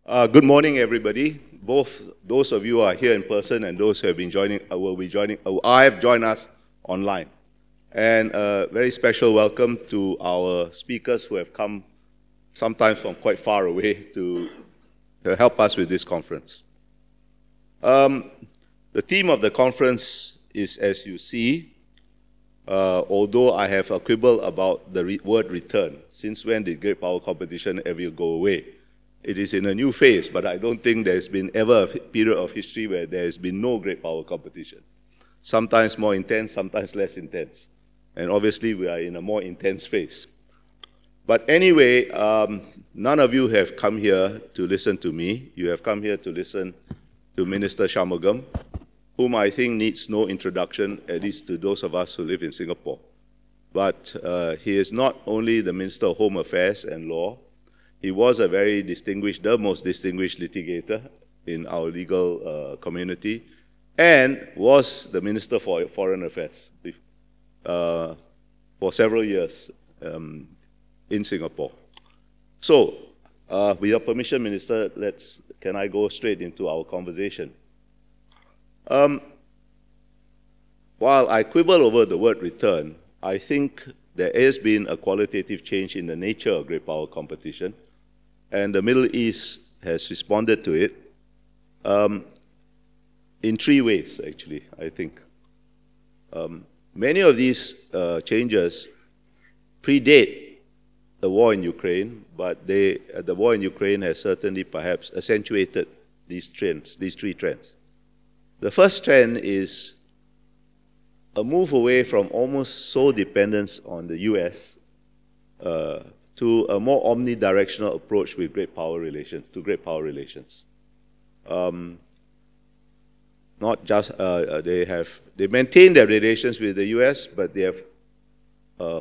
Good morning, everybody. Both those of you who are here in person and those who have been joining, have joined us online. And a very special welcome to our speakers who have come sometimes from quite far away to help us with this conference. The theme of the conference is, as you see, although I have a quibble about the word return. Since when did great power competition ever go away? It is in a new phase, but I don't think there's been ever a period of history where there has been no great power competition. Sometimes more intense, sometimes less intense. And obviously we are in a more intense phase. But anyway, none of you have come here to listen to me. You have come here to listen to Minister Shanmugam, whom I think needs no introduction, at least to those of us who live in Singapore. But he is not only the Minister of Home Affairs and Law. He was a very distinguished, the most distinguished litigator in our legal community, and was the Minister for Foreign Affairs for several years in Singapore. So, with your permission, Minister, can I go straight into our conversation? While I quibble over the word return, I think there has been a qualitative change in the nature of great power competition, and the Middle East has responded to it in three ways, actually, I think. Many of these changes predate the war in Ukraine, but the war in Ukraine has certainly perhaps accentuated these trends, these three trends. The first trend is a move away from almost sole dependence on the US to a more omnidirectional approach with great power relations, Not just, they maintain their relations with the US, but they have,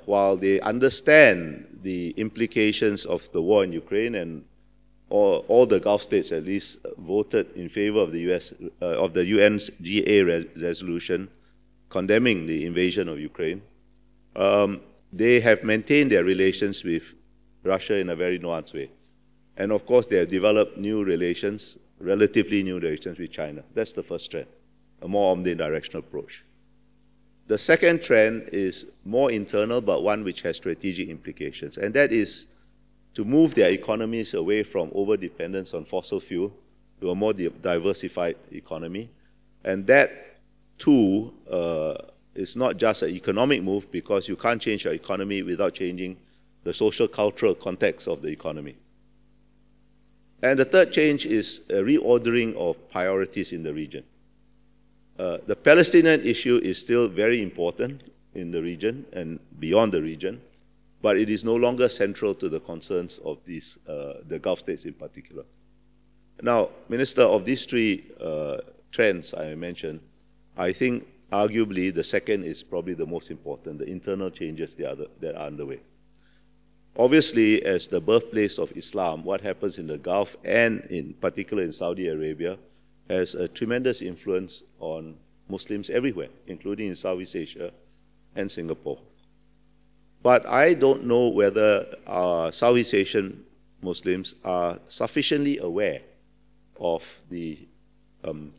while they understand the implications of the war in Ukraine, and all the Gulf states at least voted in favor of the UN's GA resolution condemning the invasion of Ukraine, they have maintained their relations with Russia in a very nuanced way. And of course, they have developed new relations, relatively new relations with China. That's the first trend, a more omnidirectional approach. The second trend is more internal, but one which has strategic implications, and that is to move their economies away from over-dependence on fossil fuel to a more diversified economy. And that, too, is not just an economic move, because you can't change your economy without changing the social cultural context of the economy. And the third change is a reordering of priorities in the region. The Palestinian issue is still very important in the region and beyond the region, but it is no longer central to the concerns of these, the Gulf states in particular. Now, Minister, of these three trends I mentioned, I think arguably the second is probably the most important, the internal changes that are underway. Obviously, as the birthplace of Islam, what happens in the Gulf, and in particular in Saudi Arabia, has a tremendous influence on Muslims everywhere, including in Southeast Asia and Singapore. But I don't know whether Southeast Asian Muslims are sufficiently aware of the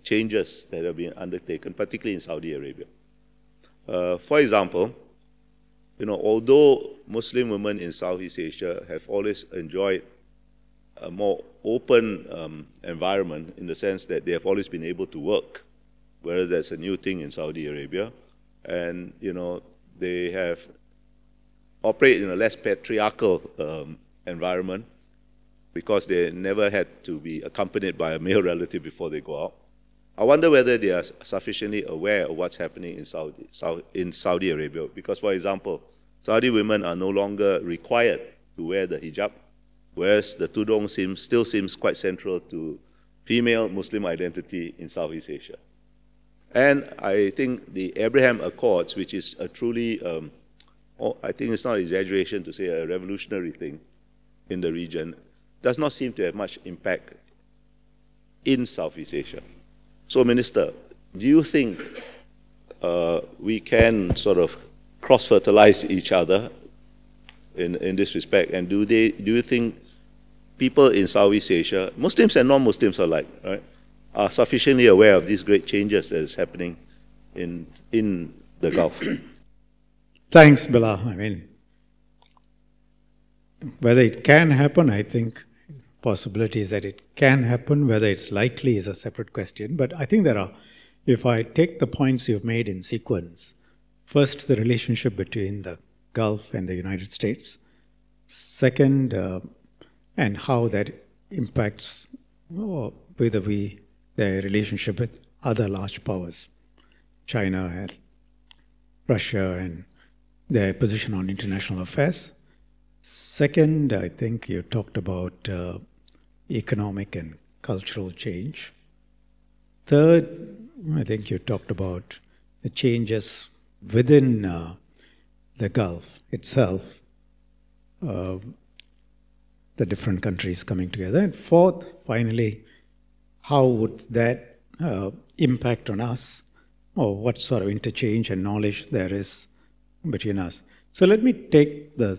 changes that have been undertaken, particularly in Saudi Arabia. For example, although Muslim women in Southeast Asia have always enjoyed a more open environment, in the sense that they have always been able to work, whereas that's a new thing in Saudi Arabia, and they have operated in a less patriarchal environment, because they never had to be accompanied by a male relative before they go out. I wonder whether they are sufficiently aware of what's happening in Saudi Arabia, because, for example, Saudi women are no longer required to wear the hijab, whereas the tudung still seems quite central to female Muslim identity in Southeast Asia. And I think the Abraham Accords, which is a truly, I think it's not an exaggeration to say a revolutionary thing in the region, does not seem to have much impact in Southeast Asia. So, Minister, do you think we can sort of cross-fertilize each other in this respect? And do you think people in Southeast Asia, Muslims and non-Muslims alike, right, are sufficiently aware of these great changes that is happening in the Gulf? Thanks, Billah. I mean, whether it can happen, I think possibilities that it can happen. Whether it's likely is a separate question. But I think there are, if I take the points you've made in sequence, first, the relationship between the Gulf and the United States. Second, and how that impacts whether the relationship with other large powers, China and Russia, and their position on international affairs. Second, I think you talked about economic and cultural change. Third, I think you talked about the changes within the Gulf itself, the different countries coming together. And fourth, finally, how would that impact on us, or what sort of interchange and knowledge there is between us. So let me take the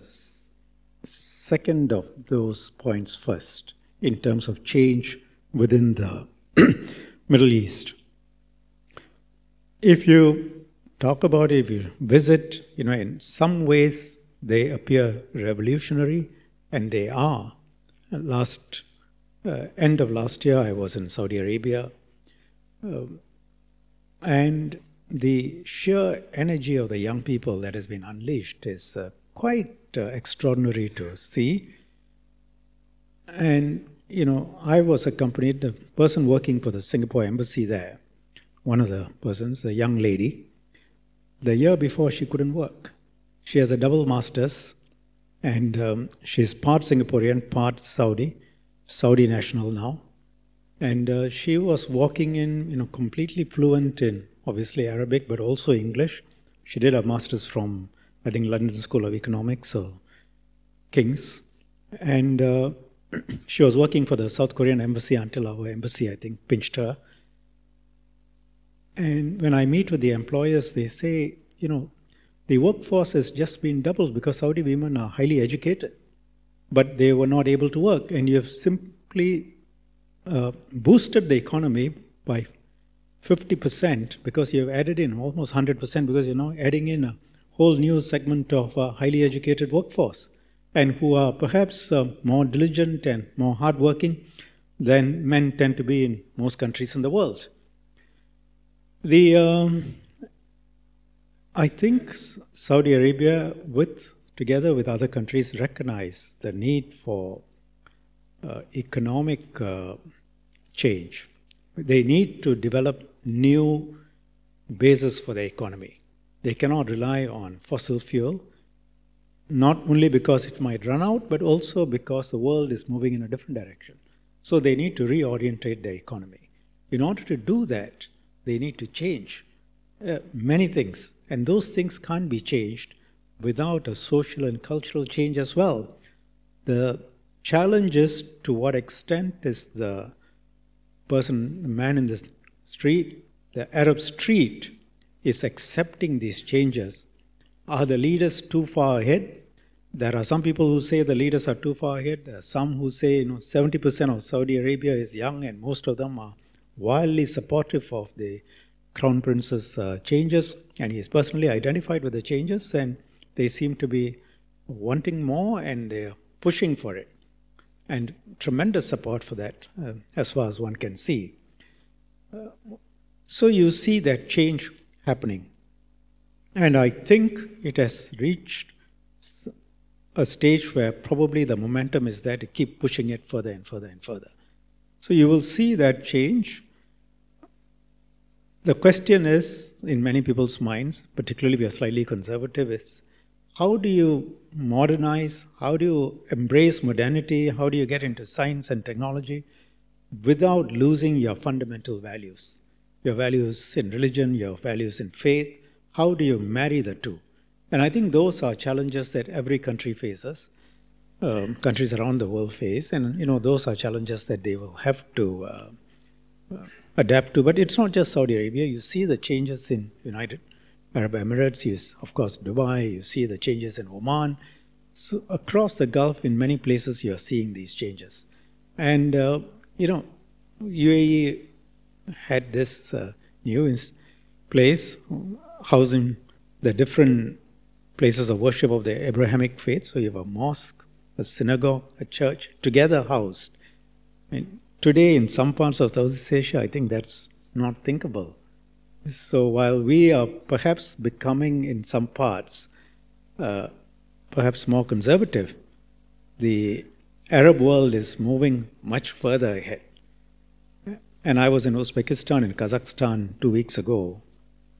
second of those points first, in terms of change within the Middle East. If you talk about it, if you visit, in some ways they appear revolutionary, and they are. End of last year, I was in Saudi Arabia, and the sheer energy of the young people that has been unleashed is quite extraordinary to see. And, I was accompanied, the person working for the Singapore embassy there, one of the persons, the young lady, the year before she couldn't work. She has a double master's, and she's part Singaporean, part Saudi national now. And she was walking in, completely fluent in, obviously, Arabic, but also English. She did her master's from, I think, London School of Economics or King's. And she was working for the South Korean embassy until our embassy, I think, pinched her. And when I meet with the employers, they say, the workforce has just been doubled because Saudi women are highly educated, but they were not able to work. And you have simply boosted the economy by 50% because you have added in almost 100% because you're now adding in a whole new segment of a highly educated workforce, and who are perhaps more diligent and more hardworking than men tend to be in most countries in the world. I think Saudi Arabia, together with other countries, recognize the need for economic change. They need to develop new bases for the economy. They cannot rely on fossil fuel, not only because it might run out, but also because the world is moving in a different direction. So they need to reorientate their economy. In order to do that, they need to change many things, and those things can't be changed without a social and cultural change as well. The challenge is to what extent is the man in the street, the Arab street, is accepting these changes. Are the leaders too far ahead? There are some people who say the leaders are too far ahead. There are some who say 70% of Saudi Arabia is young, and most of them are wildly supportive of the Crown Prince's changes, and he is personally identified with the changes, and they seem to be wanting more, and they're pushing for it. And tremendous support for that, as far as one can see. So you see that change happening. And I think it has reached a stage where probably the momentum is there to keep pushing it further and further and further. So you will see that change. The question is, in many people's minds, particularly if we are slightly conservative, is how do you modernize, how do you embrace modernity, how do you get into science and technology without losing your fundamental values? Your values in religion, your values in faith, how do you marry the two? And I think those are challenges that every country faces, countries around the world face, and those are challenges that they will have to adapt to. But it's not just Saudi Arabia. You see the changes in United Arab Emirates, of course Dubai, you see the changes in Oman, So across the Gulf, in many places, you're seeing these changes. And, UAE had this new place housing the different places of worship of the Abrahamic faith. So you have a mosque, a synagogue, a church, together housed. And today, in some parts of Southeast Asia, I think that's not thinkable. So while we are perhaps becoming, in some parts, perhaps more conservative, the Arab world is moving much further ahead. And I was in Uzbekistan and Kazakhstan 2 weeks ago,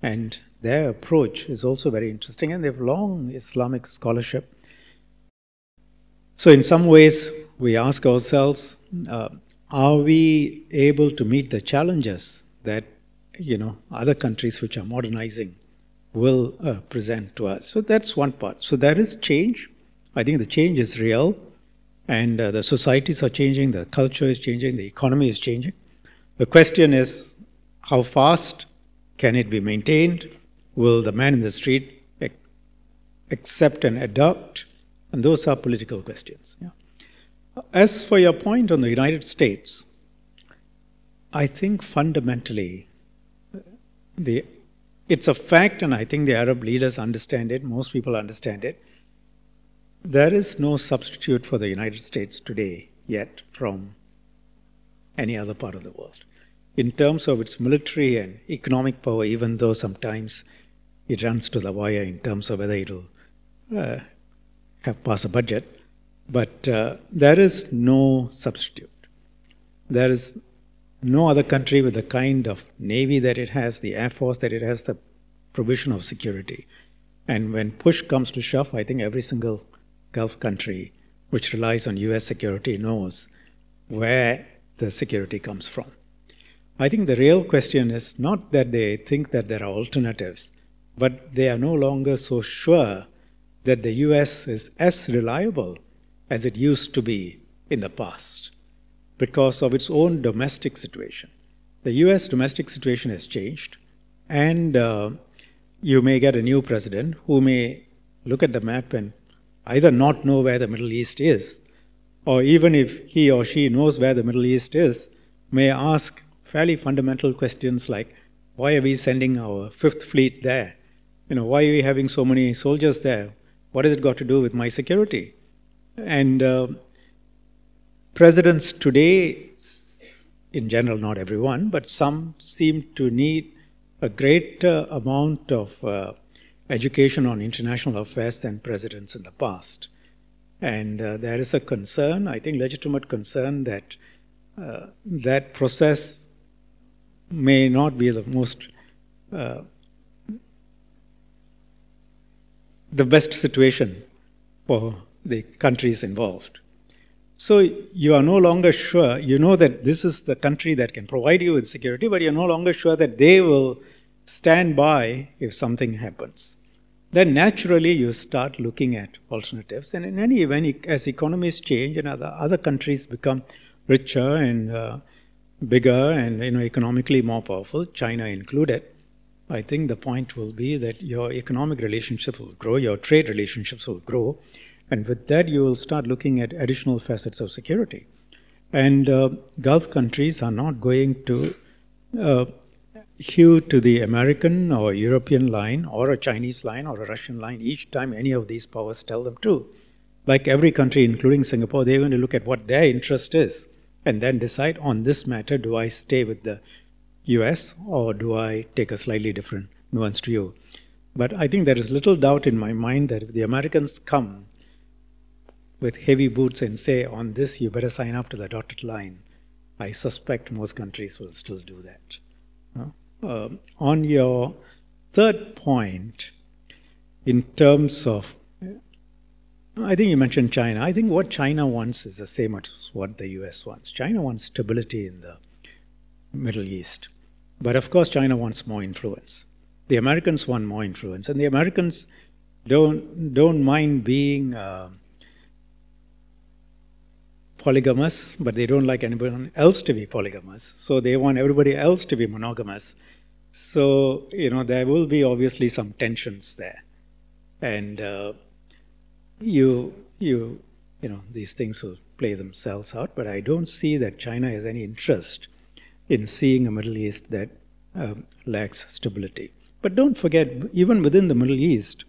and their approach is also very interesting, and they have long Islamic scholarship. So in some ways, we ask ourselves, are we able to meet the challenges that other countries which are modernizing will present to us? So that's one part. So there is change. I think the change is real, and the societies are changing, the culture is changing, the economy is changing. The question is, how fast can it be maintained? Will the man in the street accept and adopt? And those are political questions. Yeah. As for your point on the United States, I think fundamentally it's a fact, and I think the Arab leaders understand it, most people understand it. There is no substitute for the United States today yet from any other part of the world. In terms of its military and economic power, even though sometimes it runs to the wire in terms of whether it will pass a budget, but there is no substitute. There is no other country with the kind of navy that it has, the air force that it has, the provision of security. And when push comes to shove, I think every single Gulf country which relies on US security knows where the security comes from. I think the real question is not that they think that there are alternatives, but they are no longer so sure that the US is as reliable as it used to be in the past because of its own domestic situation. The US domestic situation has changed, and you may get a new president who may look at the map and either not know where the Middle East is, or even if he or she knows where the Middle East is, may ask fairly fundamental questions like, why are we sending our Fifth Fleet there? Why are we having so many soldiers there? What has it got to do with my security? And presidents today, in general, not everyone, but some seem to need a greater amount of education on international affairs than presidents in the past. And there is a concern, I think legitimate concern, that that process may not be the most, the best situation for the countries involved. So you are no longer sure, you know that this is the country that can provide you with security, but you're no longer sure that they will stand by if something happens. Then naturally you start looking at alternatives. And in any event, as economies change and other countries become richer and bigger and economically more powerful, China included, I think the point will be that your economic relationships will grow, your trade relationships will grow, and with that you will start looking at additional facets of security. And Gulf countries are not going to hew to the American or European line or a Chinese line or a Russian line each time any of these powers tell them to. Like every country, including Singapore, they're going to look at what their interest is and then decide on this matter, do I stay with the US or do I take a slightly different nuanced view? But I think there is little doubt in my mind that if the Americans come with heavy boots and say, on this you better sign up to the dotted line, I suspect most countries will still do that. On your third point, in terms of, I think you mentioned China. I think what China wants is the same as what the US wants. China wants stability in the Middle East. But of course, China wants more influence. The Americans want more influence. And the Americans don't mind being polygamous, but they don't like anybody else to be polygamous. So they want everybody else to be monogamous. So, there will be obviously some tensions there. And these things will play themselves out, but I don't see that China has any interest in seeing a Middle East that lacks stability. But don't forget, even within the Middle East,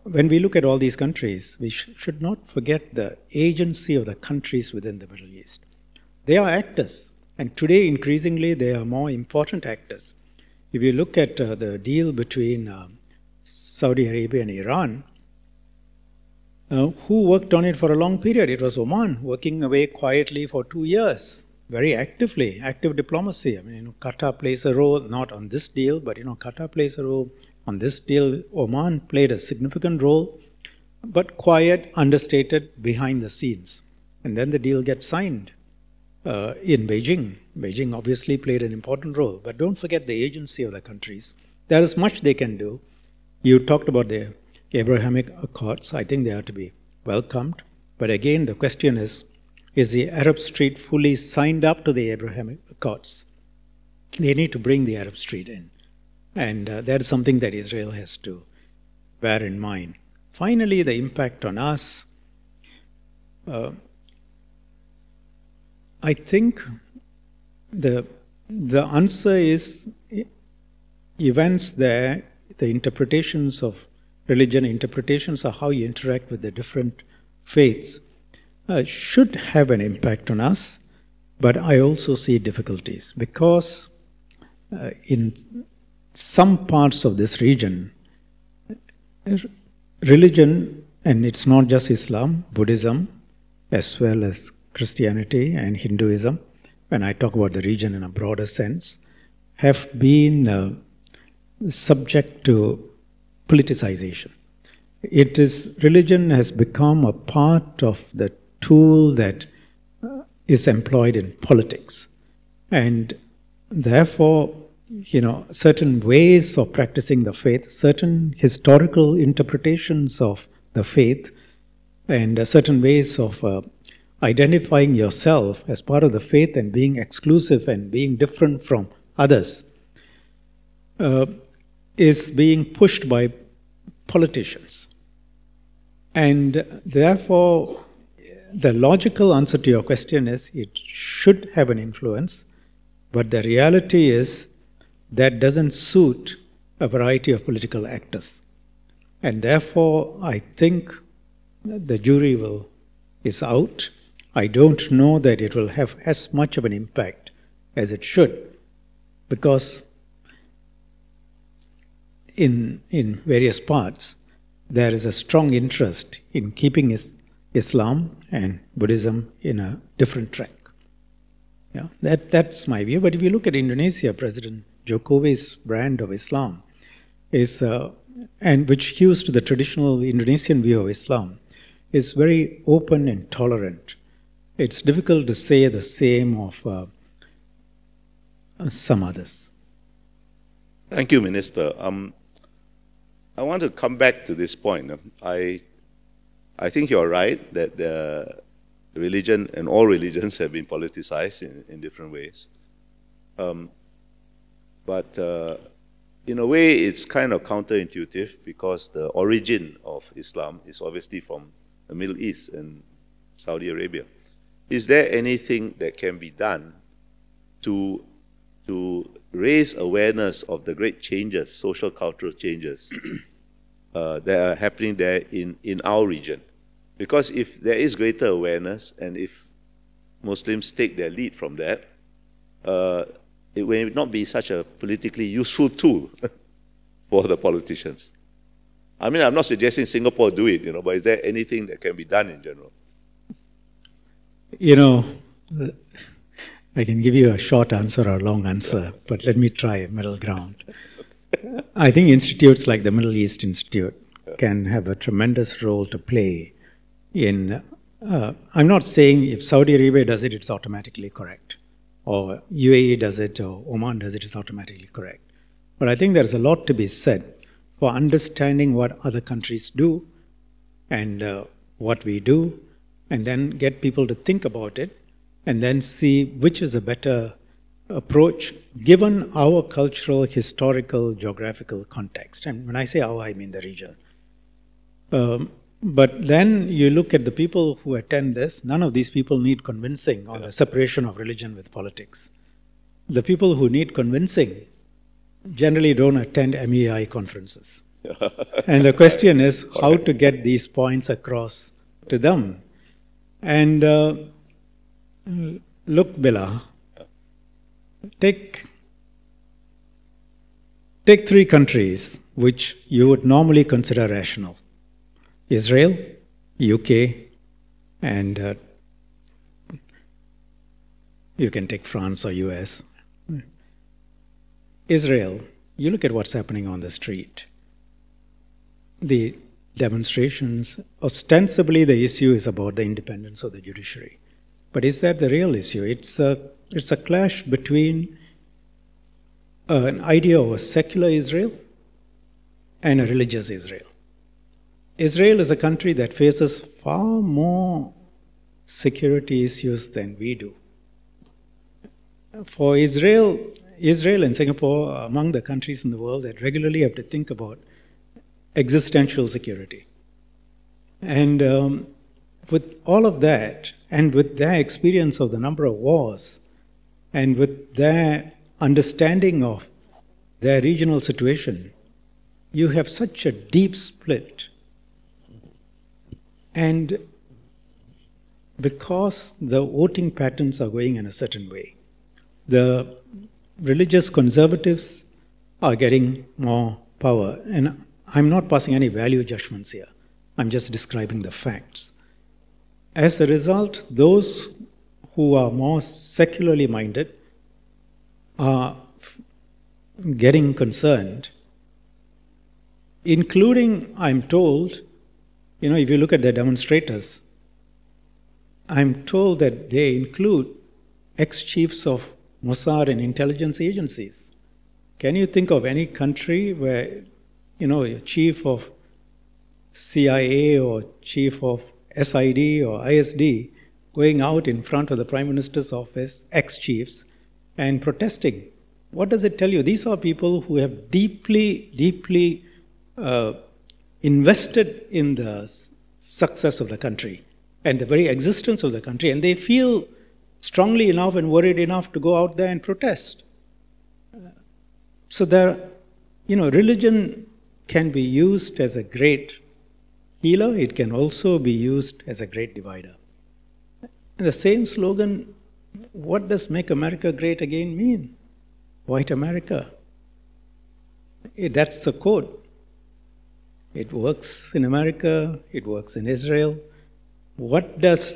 when we look at all these countries, we should not forget the agency of the countries within the Middle East. They are actors, and today increasingly they are more important actors. If you look at the deal between Saudi Arabia and Iran, who worked on it for a long period? It was Oman, working away quietly for 2 years, very actively, active diplomacy. I mean, Qatar plays a role, not on this deal, but Qatar plays a role. On this deal, Oman played a significant role, but quiet, understated, behind the scenes. And then the deal gets signed in Beijing. Beijing obviously played an important role, but don't forget the agency of the countries. There is much they can do. You talked about the Abrahamic Accords. I think they are to be welcomed. But again, the question is the Arab Street fully signed up to the Abrahamic Accords? They need to bring the Arab Street in. And that is something that Israel has to bear in mind. Finally, the impact on us. I think the answer is events there, the interpretations of religion, interpretations of how you interact with the different faiths should have an impact on us, but I also see difficulties because in some parts of this region, religion, and it's not just Islam, Buddhism, as well as Christianity and Hinduism, when I talk about the region in a broader sense, have been subject to politicization. Religion has become a part of the tool that is employed in politics. And therefore, certain ways of practicing the faith, certain historical interpretations of the faith, and certain ways of identifying yourself as part of the faith and being exclusive and being different from others is being pushed by politicians. And therefore, the logical answer to your question is it should have an influence, but the reality is that doesn't suit a variety of political actors. And therefore, I think the jury is out. I don't know that it will have as much of an impact as it should, because in various parts, there is a strong interest in keeping Islam and Buddhism in a different track. Yeah, that's my view. But if you look at Indonesia, President Jokowi's brand of Islam is, and which hews to the traditional Indonesian view of Islam, is very open and tolerant. It's difficult to say the same of some others. Thank you, Minister. I want to come back to this point. I think you're right that the religion and all religions have been politicized in different ways. But in a way, it's kind of counterintuitive because the origin of Islam is obviously from the Middle East and Saudi Arabia. Is there anything that can be done to raise awareness of the great changes, social, cultural changes that are happening there in our region? Because if there is greater awareness and if Muslims take their lead from that, it will not be such a politically useful tool for the politicians. I mean, I'm not suggesting Singapore do it, but is there anything that can be done in general? I can give you a short answer or a long answer, but let me try a middle ground. I think institutes like the Middle East Institute can have a tremendous role to play in, I'm not saying if Saudi Arabia does it, it's automatically correct, or UAE does it, or Oman does it, it's automatically correct. But I think there's a lot to be said for understanding what other countries do and what we do, and then get people to think about it, and then see which is a better approach given our cultural, historical, geographical context. And when I say our, I mean the region. But then you look at the people who attend this, none of these people need convincing on the separation of religion with politics. The people who need convincing generally don't attend MEI conferences. And the question is how to get these points across to them. And look, Billah, take three countries which you would normally consider rational. Israel, UK, and you can take France or US. Israel, you look at what's happening on the street. The demonstrations, ostensibly the issue is about the independence of the judiciary. But is that the real issue? It's a clash between an idea of a secular Israel and a religious Israel. Israel is a country that faces far more security issues than we do. For Israel and Singapore are among the countries in the world that regularly have to think about existential security. And with all of that, and with their experience of the number of wars, and with their understanding of their regional situation, you have such a deep split. And because the voting patterns are going in a certain way, the religious conservatives are getting more power. And I'm not passing any value judgments here. I'm just describing the facts. As a result, those who are more secularly minded are getting concerned, including, I'm told, if you look at the demonstrators, I'm told that they include ex-chiefs of Mossad and intelligence agencies. Can you think of any country where, a chief of CIA or chief of SID or ISD going out in front of the Prime Minister's office, ex-chiefs, and protesting? What does it tell you? These are people who have deeply invested in the success of the country and the very existence of the country, and they feel strongly enough and worried enough to go out there and protest. So religion can be used as a great healer. It can also be used as a great divider. And the same slogan, what does Make America Great Again mean? White America. That's the code. It works in America, it works in Israel. What does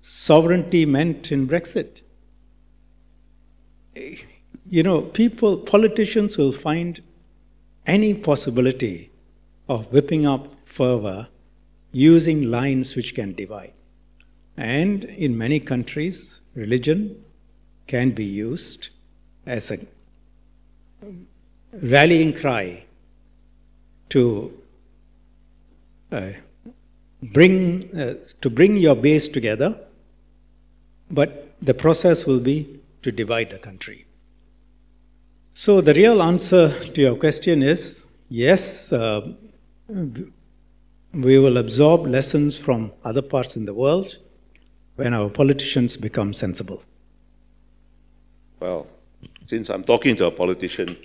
sovereignty meant in Brexit? Politicians will find any possibility of whipping up fervor using lines which can divide. And in many countries, religion can be used as a rallying cry to bring your base together, but the process will be to divide the country. So the real answer to your question is, yes, we will absorb lessons from other parts in the world when our politicians become sensible. Well, since I'm talking to a politician,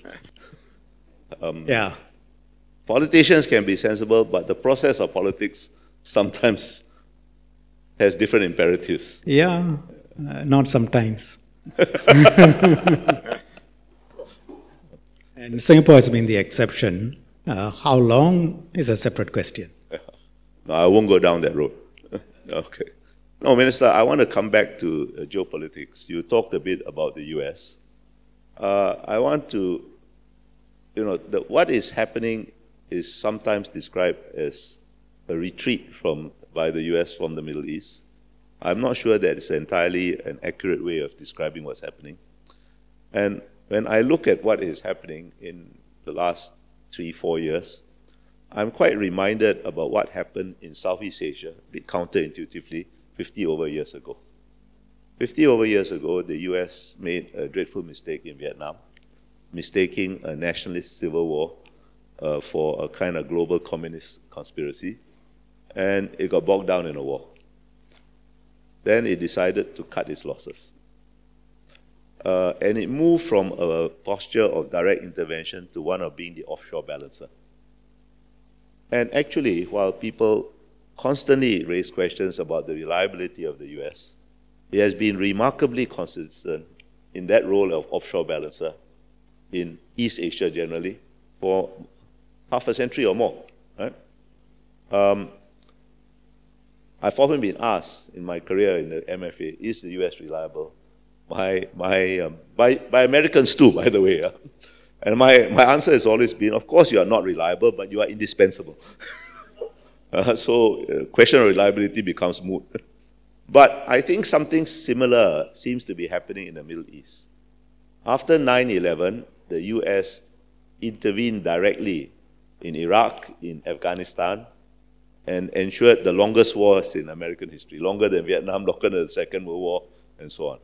politicians can be sensible, but the process of politics sometimes has different imperatives. Yeah, not sometimes. And Singapore has been the exception. How long is a separate question. No, I won't go down that road. Okay. No, Minister, I want to come back to geopolitics. You talked a bit about the US. I want to, what is happening is sometimes described as a retreat by the US from the Middle East. I'm not sure that it's entirely an accurate way of describing what's happening. And when I look at what is happening in the last 3-4 years, I'm quite reminded about what happened in Southeast Asia, a bit counterintuitively, 50 over years ago. 50 over years ago, the US made a dreadful mistake in Vietnam, mistaking a nationalist civil war for a kind of global communist conspiracy. and it got bogged down in a war. Then it decided to cut its losses. And it moved from a posture of direct intervention to one of being the offshore balancer. And actually, while people constantly raise questions about the reliability of the US, it has been remarkably consistent in that role of offshore balancer in East Asia generally for half a century or more. Right? I've often been asked in my career in the MFA, is the US reliable? By Americans too, by the way. And my answer has always been, of course you are not reliable, but you are indispensable. So question of reliability becomes moot. But I think something similar seems to be happening in the Middle East. After 9/11, the US intervened directly in Iraq, in Afghanistan, and ensured the longest wars in American history, longer than Vietnam, longer than the Second World War, and so on,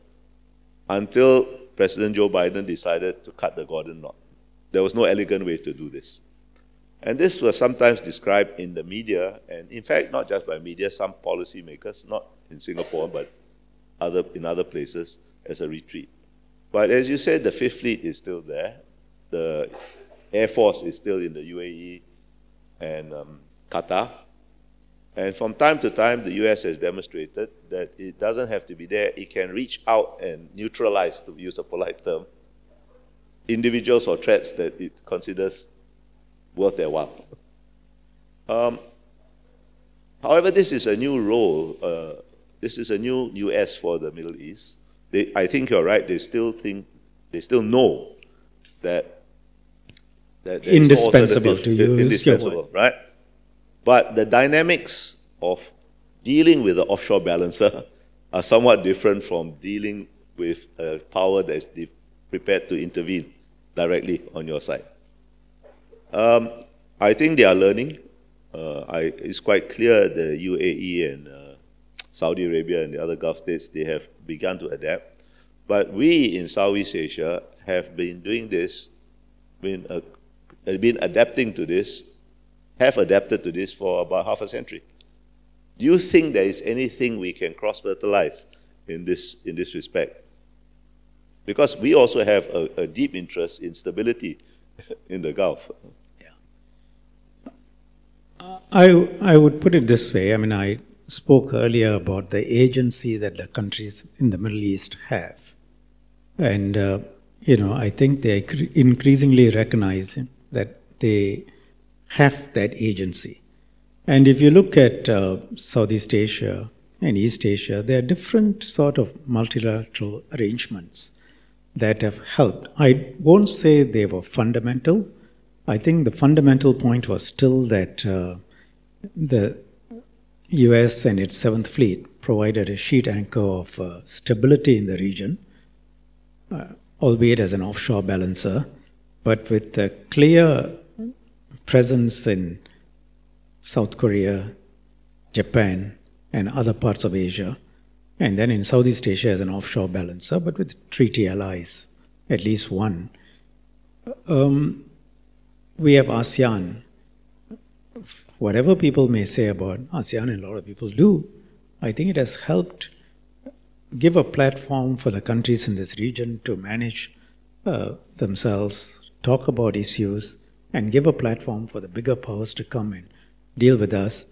until President Joe Biden decided to cut the Gordon knot. There was no elegant way to do this. And this was sometimes described in the media, and in fact, not just by media, some policymakers, not in Singapore, but in other places, as a retreat. But as you said, the Fifth Fleet is still there. The Air Force is still in the UAE and Qatar. And from time to time, the US has demonstrated that it doesn't have to be there. It can reach out and neutralize, to use a polite term, individuals or threats that it considers worth their while. However, this is a new role. This is a new US for the Middle East. I think you're right. They still know that indispensable to use indispensable, right? But the dynamics of dealing with the offshore balancer are somewhat different from dealing with a power that is prepared to intervene directly on your side. I think they are learning. It's quite clear the UAE and Saudi Arabia and the other Gulf states, they have begun to adapt. But we in Southeast Asia have been doing this, been adapting to this, have adapted to this for about half a century. Do you think there is anything we can cross-fertilize in this respect? Because we also have a deep interest in stability in the Gulf. Yeah. I would put it this way. I mean, I spoke earlier about the agency that the countries in the Middle East have. And, I think they increasingly recognize that they have that agency. And if you look at Southeast Asia and East Asia, there are different sort of multilateral arrangements that have helped. I won't say they were fundamental. I think the fundamental point was still that the US and its Seventh Fleet provided a sheet anchor of stability in the region, albeit as an offshore balancer, but with a clear presence in South Korea, Japan, and other parts of Asia, and then in Southeast Asia as an offshore balancer, but with treaty allies, at least one. We have ASEAN. Whatever people may say about ASEAN, and a lot of people do, I think it has helped give a platform for the countries in this region to manage themselves, talk about issues, and give a platform for the bigger powers to come and deal with us.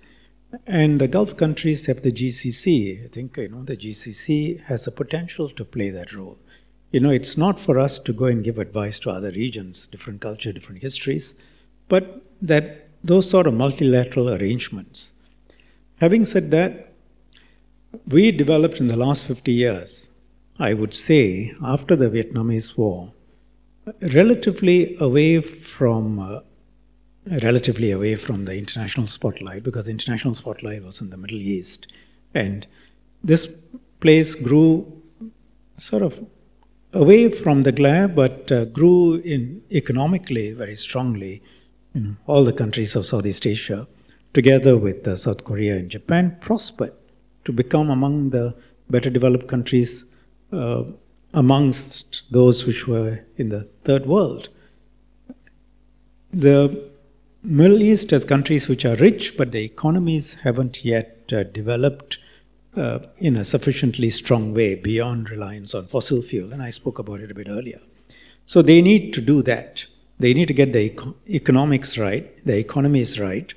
And the Gulf countries have the GCC. I think, the GCC has the potential to play that role. It's not for us to go and give advice to other regions, different culture, different histories, but that those sort of multilateral arrangements. Having said that, we developed in the last 50 years, I would say, after the Vietnamese War, relatively away from the international spotlight, because the international spotlight was in the Middle East. And this place grew sort of away from the glare, but grew economically very strongly in all the countries of Southeast Asia, together with South Korea and Japan, prospered to become among the better developed countries amongst those which were in the third world. The Middle East has countries which are rich, but the economies haven't yet developed in a sufficiently strong way beyond reliance on fossil fuel, and I spoke about it a bit earlier. So they need to do that. They need to get the economics right, the economies right,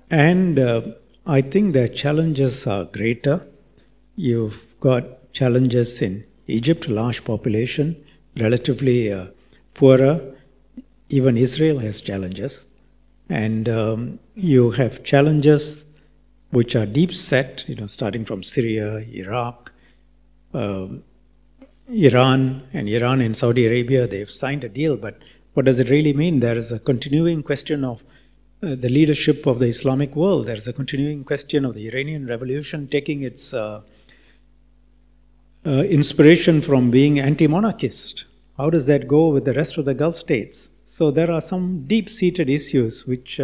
and I think the challenges are greater. You've got challenges in Egypt, large population, relatively poorer. Even Israel has challenges. And you have challenges which are deep set, starting from Syria, Iraq, Iran and Saudi Arabia. They've signed a deal, but what does it really mean? There is a continuing question of the leadership of the Islamic world. There is a continuing question of the Iranian revolution taking its inspiration from being anti-monarchist. How does that go with the rest of the Gulf states? So there are some deep-seated issues which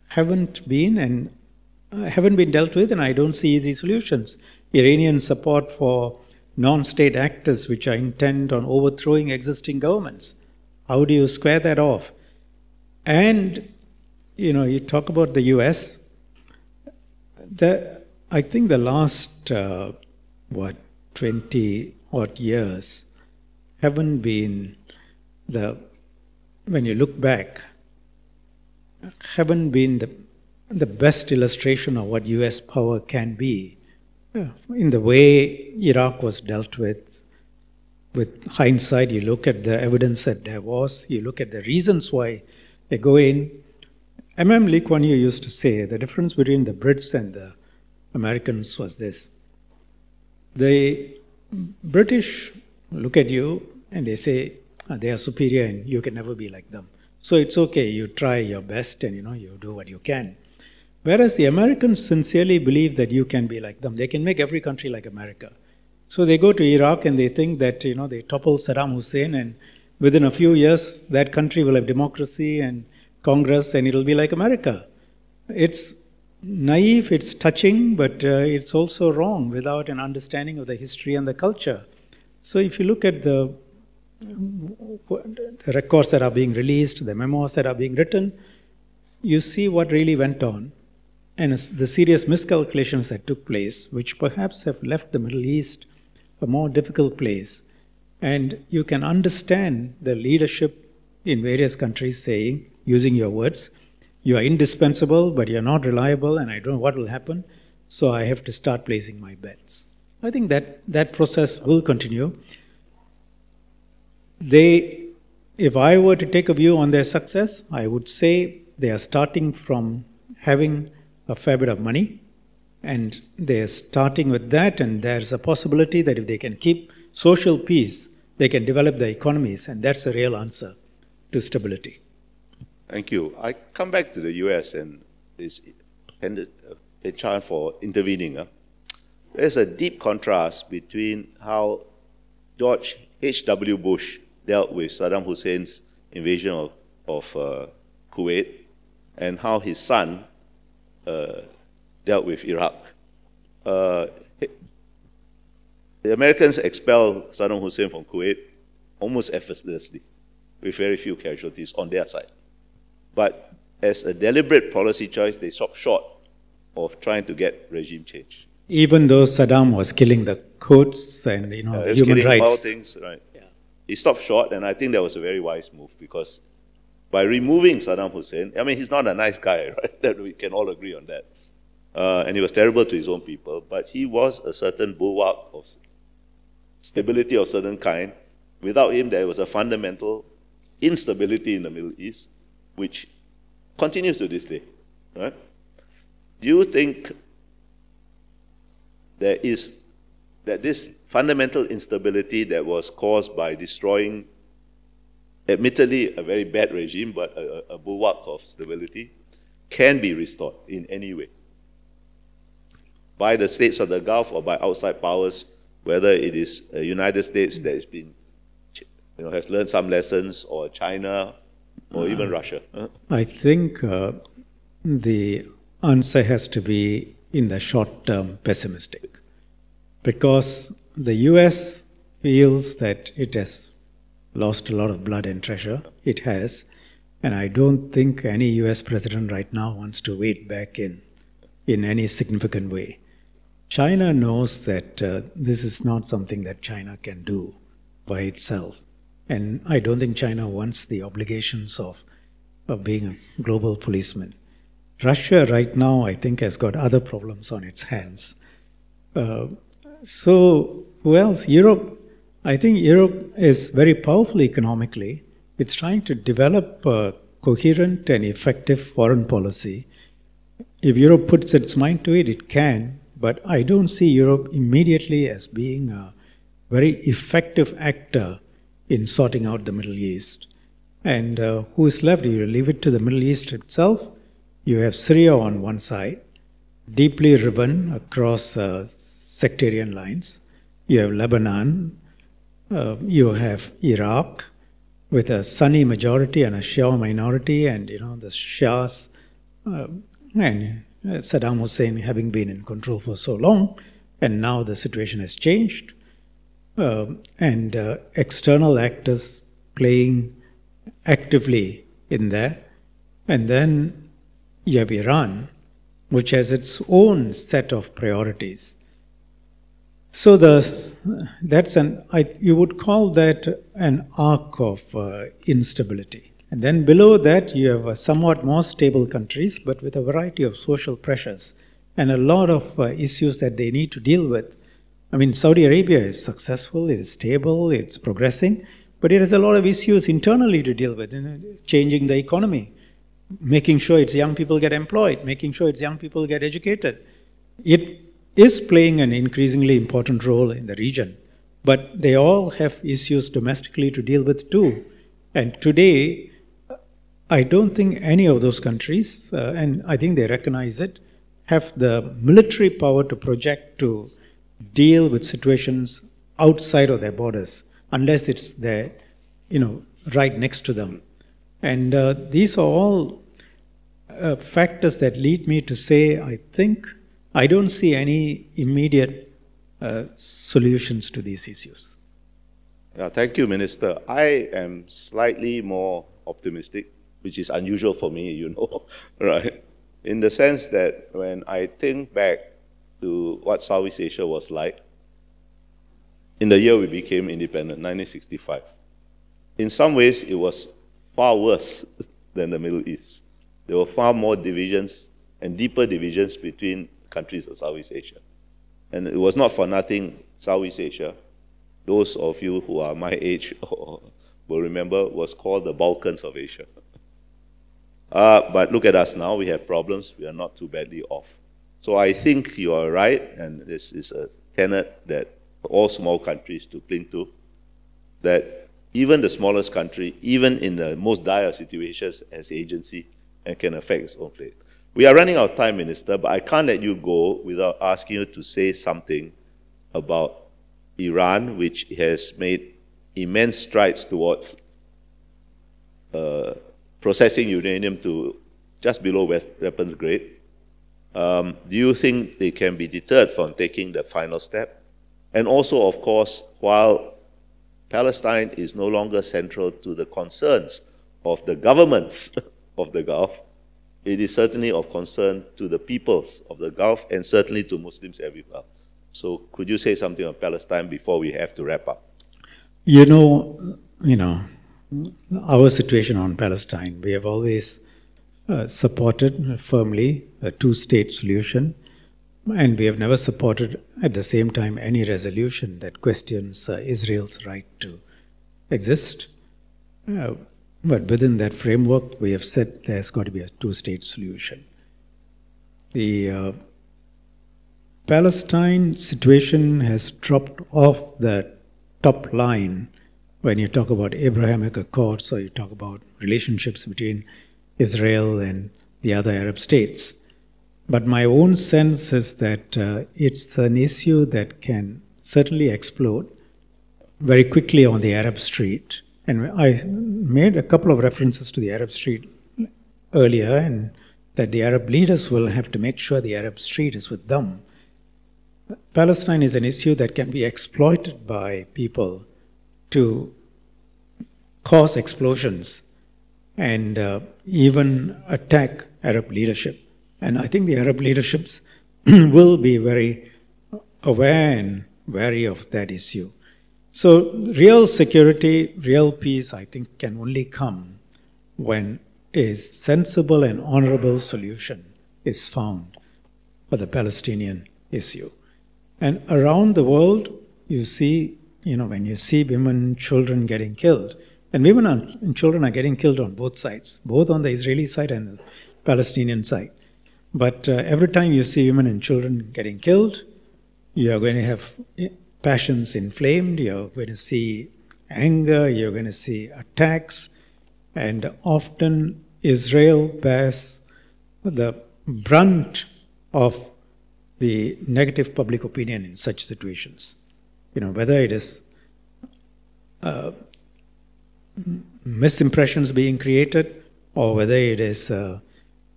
haven't been dealt with, and I don't see easy solutions. Iranian support for non-state actors which are intent on overthrowing existing governments. How do you square that off? And, you talk about the US. I think the last, 20-odd years haven't been when you look back, haven't been the best illustration of what US power can be. In the way Iraq was dealt with hindsight, you look at the evidence that there was, you look at the reasons why they go in. Lee Kuan Yew used to say the difference between the Brits and the Americans was this. The British look at you and they say they are superior and you can never be like them. So it's okay, you try your best and you do what you can. Whereas the Americans sincerely believe that you can be like them. They can make every country like America. So they go to Iraq and they think that they topple Saddam Hussein, and within a few years that country will have democracy and Congress and it'll be like America. It's naive, it's touching, but it's also wrong without an understanding of the history and the culture. So if you look at the records that are being released, the memoirs that are being written, you see what really went on and the serious miscalculations that took place, which perhaps have left the Middle East a more difficult place. And you can understand the leadership in various countries saying, using your words, you are indispensable, but you're not reliable, and I don't know what will happen, so I have to start placing my bets. I think that process will continue. If I were to take a view on their success, I would say they are starting from having a fair bit of money, and they're starting with that, and there's a possibility that if they can keep social peace, they can develop their economies, and that's the real answer to stability. Thank you. I come back to the US and this chance for intervening. There's a deep contrast between how George H.W. Bush dealt with Saddam Hussein's invasion of Kuwait and how his son dealt with Iraq. The Americans expelled Saddam Hussein from Kuwait almost effortlessly, with very few casualties on their side. But as a deliberate policy choice, they stopped short of trying to get regime change. Even though Saddam was killing the Kurds and the human rights. All things, right? Yeah. He stopped short, and I think that was a very wise move, because by removing Saddam Hussein, I mean, he's not a nice guy, right? That we can all agree on that. And he was terrible to his own people, but he was a certain bulwark of stability of certain kind. Without him, there was a fundamental instability in the Middle East, which continues to this day, right? Do you think that this fundamental instability that was caused by destroying, admittedly, a very bad regime, but a bulwark of stability, can be restored in any way? By the states of the Gulf or by outside powers, whether it is the United States that has been, has learned some lessons, or China, or even Russia? I think the answer has to be, in the short term, pessimistic. Because the US feels that it has lost a lot of blood and treasure. It has. And I don't think any US president right now wants to wade back in any significant way. China knows that this is not something that China can do by itself. And I don't think China wants the obligations of being a global policeman. Russia right now, I think, has got other problems on its hands. So who else? Europe. I think Europe is very powerful economically. It's trying to develop a coherent and effective foreign policy. If Europe puts its mind to it, it can. But I don't see Europe immediately as being a very effective actor in sorting out the Middle East. And who is left? You leave it to the Middle East itself. You have Syria on one side, deeply riven across sectarian lines. You have Lebanon. You have Iraq with a Sunni majority and a Shia minority, and the Shias and Saddam Hussein having been in control for so long, and now the situation has changed. And external actors playing actively in there. And then you have Iran, which has its own set of priorities. So you would call that an arc of instability. And then below that, you have somewhat more stable countries, but with a variety of social pressures and a lot of issues that they need to deal with. I mean, Saudi Arabia is successful, it is stable, it's progressing, but it has a lot of issues internally to deal with, changing the economy, making sure its young people get employed, making sure its young people get educated. It is playing an increasingly important role in the region, but they all have issues domestically to deal with too. And today, I don't think any of those countries, and I think they recognize it, have the military power to project to deal with situations outside of their borders, unless it's there, right next to them. And these are all factors that lead me to say, I don't see any immediate solutions to these issues. Yeah, thank you, Minister. I am slightly more optimistic, which is unusual for me, right? In the sense that when I think back to what Southeast Asia was like in the year we became independent, 1965, in some ways it was far worse than the Middle East. There were far more divisions and deeper divisions between countries of Southeast Asia. And it was not for nothing Southeast Asia, those of you who are my age will remember, was called the Balkans of Asia. But look at us now, we have problems, we are not too badly off. So I think you are right, and this is a tenet that all small countries to cling to, that even the smallest country, even in the most dire situations, has agency and can affect its own fate. We are running out of time, Minister, but I can't let you go without asking you to say something about Iran, which has made immense strides towards processing uranium to just below weapons grade. Do you think they can be deterred from taking the final step? And also, of course, while Palestine is no longer central to the concerns of the governments of the Gulf, it is certainly of concern to the peoples of the Gulf and certainly to Muslims everywhere. So could you say something on Palestine before we have to wrap up? Our situation on Palestine, we have always supported firmly a two-state solution, and we have never supported at the same time any resolution that questions Israel's right to exist. But within that framework, we have said there's got to be a two-state solution. The Palestine situation has dropped off the top line when you talk about Abrahamic Accords or you talk about relationships between Israel and the other Arab states. But my own sense is that it's an issue that can certainly explode very quickly on the Arab street. And I made a couple of references to the Arab street earlier, and that the Arab leaders will have to make sure the Arab street is with them. Palestine is an issue that can be exploited by people to cause explosions and even attack Arab leadership. And I think the Arab leaderships will be very aware and wary of that issue. So real security, real peace, I think, can only come when a sensible and honorable solution is found for the Palestinian issue. And around the world, you see, when you see women and children getting killed, and women and children are getting killed on both sides, both on the Israeli side and the Palestinian side. But every time you see women and children getting killed, you are going to have passions inflamed, you're going to see anger, you're going to see attacks, and often Israel bears the brunt of the negative public opinion in such situations. Whether it is misimpressions being created, or whether it is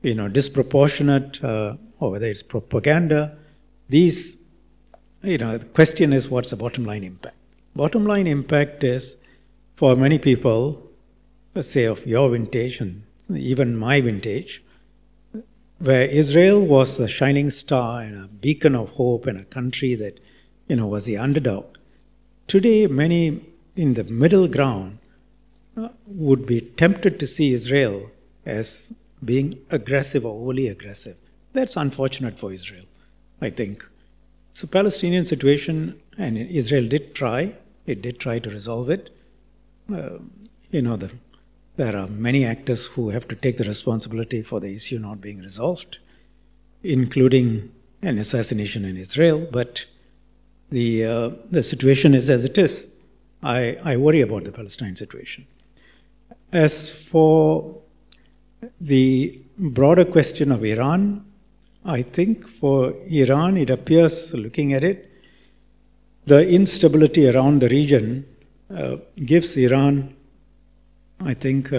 disproportionate, or whether it's propaganda. These, the question is, what's the bottom line impact? Bottom line impact is, for many people, let's say of your vintage and even my vintage, where Israel was the shining star and a beacon of hope and a country that, was the underdog. Today, many in the middle ground would be tempted to see Israel as being aggressive or overly aggressive. That's unfortunate for Israel, I think. So Palestinian situation, and Israel did try. It did try to resolve it. There are many actors who have to take the responsibility for the issue not being resolved, including an assassination in Israel. But the situation is as it is. I worry about the Palestine situation. As for the broader question of Iran, I think for Iran, it appears, looking at it, the instability around the region gives Iran, I think,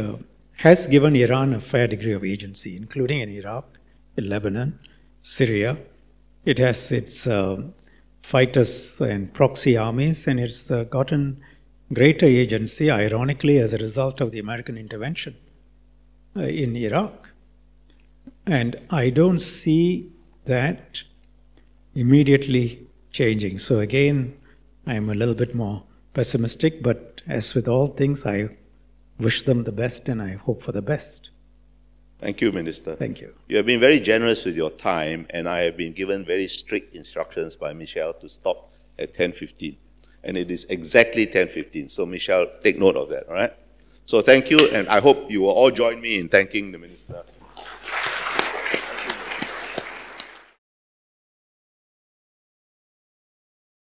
has given Iran a fair degree of agency, including in Iraq, in Lebanon, Syria. It has its fighters and proxy armies, and it's gotten greater agency, ironically, as a result of the American intervention in Iraq. And I don't see that immediately changing. So again, I'm a little bit more pessimistic, but as with all things, I wish them the best and I hope for the best. Thank you, Minister. Thank you. You have been very generous with your time, and I have been given very strict instructions by Michelle to stop at 10:15. And it is exactly 10:15. So Michelle, take note of that, all right? So thank you, and I hope you will all join me in thanking the Minister.